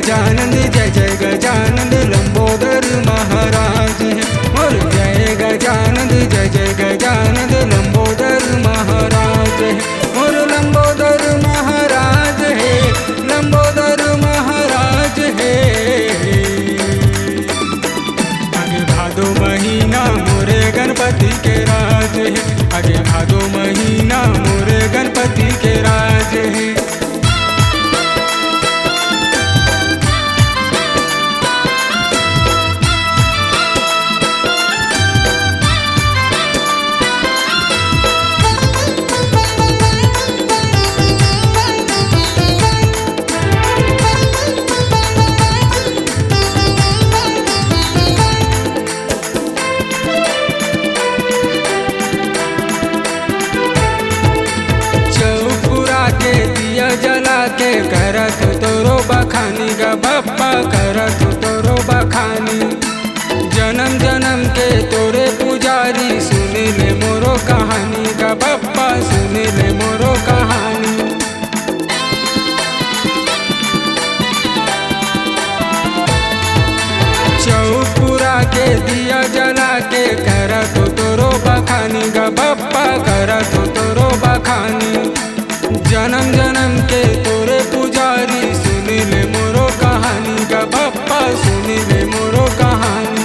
गजानंद जय जय गजानंद लंबोदर महाराज है। और जय गजानंद जय जय गजानंद लंबोदर महाराज है। और लंबोदर महाराज है, लंबोदर महाराज है। आगे भादो महीना मोरे गणपति के राज है। आगे भादो महीना मोरे गणपति के राज है। जला के करत तोरो बखानी गा बप्पा करत तोरो बखानी। जन्म जन्म के तोरे पुजारी सुन ले मोरो कहानी गा बप्पा सुन ले मोरो कहानी। चौपुरा के दिया जला के करत तोरो बखानी गा बप्पा करत तोरो बखानी। जन्म जन्म के तोरे पुजारी सुन ले मोरो कहानी गा बप्पा सुन ले मोरो कहानी।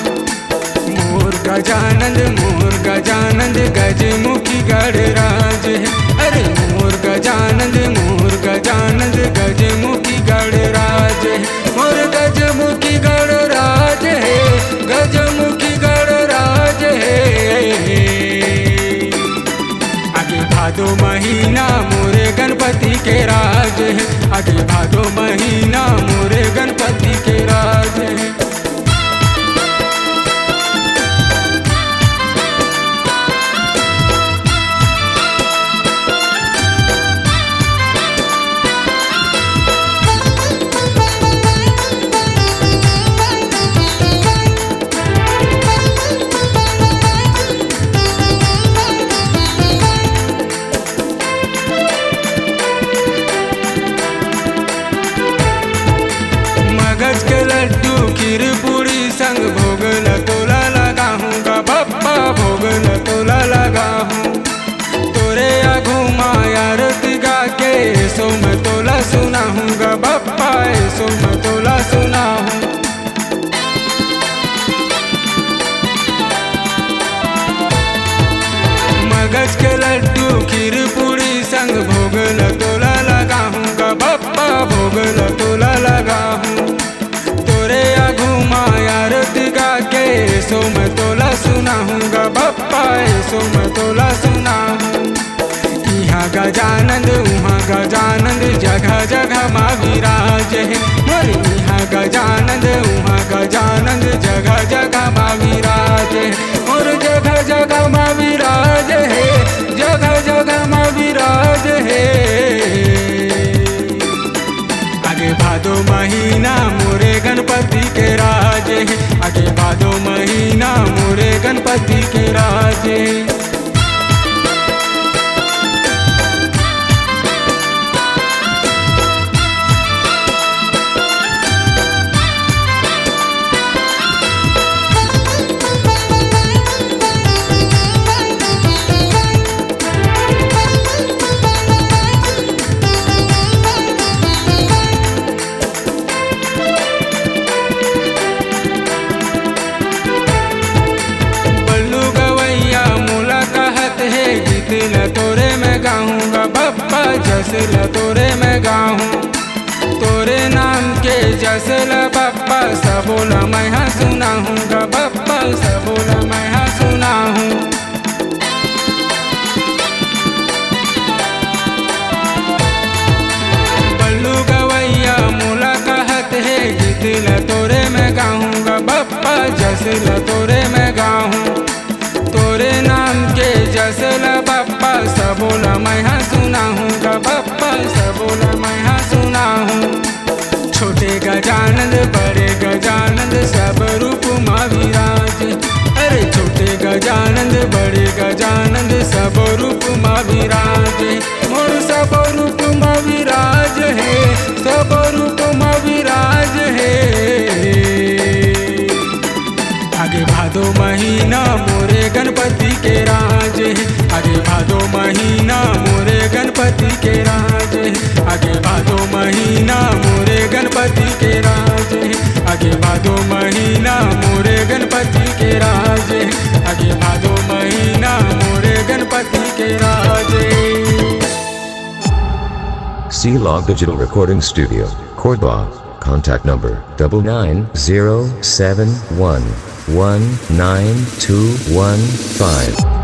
मोर गजानंद गजमुखी गणराज है। अरे मोर गजानंद गजमुखी गणराज है। मोर गजमुखी गणराज है, गजमुखी गणराज है। आगे भादो महीना मोरे गणपति के राज है। आगे भादो महीना मोरे गणपति के राज है। मगज के लड्डू खीर पूरी संग भोग लतोला लगा हूँ गा बप्पा भोग लतोला लगा हूँ। तोरे आगू माया रति गा के सो मैं तोला सुना हूँ गा बप्पा सो मैं तोला सुना हूँ। मगज के लड्डू खीर पूरी संग भोग लतोला लगा हूँ गा बप्पा भोग लतोला लगा हूँ। तोरे आगू माया रति गा के सो मैं तोला सुना हूँ गा बप्पा सो मैं तोला सुना हूँ। यहाँ गजानंद वहाँ गजानंद जगह जगह माँ विराज है। मोर यहाँ गजानंद वहाँ गजानंद जगह जगह माँ विराज है। और जगह जगह माँ विराज है, जगह जगह माँ विराज है। आगे भादो महीना मोरे गणपति के राज है। आगे भादो महीना मोरे गणपति के राज है। तोरे मैं गाऊँगा बप्पा जसला तोरे मैं गाऊँ। तोरे नाम के जसला बप्पा सबोला मैं हाँ सुना हूँ गा बप्पा सबोला मैं हाँ सुना हूँ। बल्लू गवैया मोला कहत है जितला तोरे मैं गाऊँगा बप्पा जसला तोरे मैं गाऊँ। तोरे नाम के जसला बप्पा सबोला मैं हाँ सुना हूँ गा बप्पा सबोला मैं हाँ सुना हूँ। छोटे गजानंद बड़े गजानंद सब रूप माँ विराज। अरे छोटे गजानंद बड़े गजानंद सब रूप माँ विराज। मोर सब रूप माँ विराज है, सब रूप माँ विराज है। भादो महीना मोरे गणपति के राज है, आगे भादो महीना मोरे गणपति के राज है, आगे भादो महीना मोरे गणपति के राज है, आगे भादो महीना मोरे गणपति के राज है, आगे भादो महीना मोरे गणपति के राज है। C-Log Digital Recording Studio, Cordoba. Contact number 9907119215.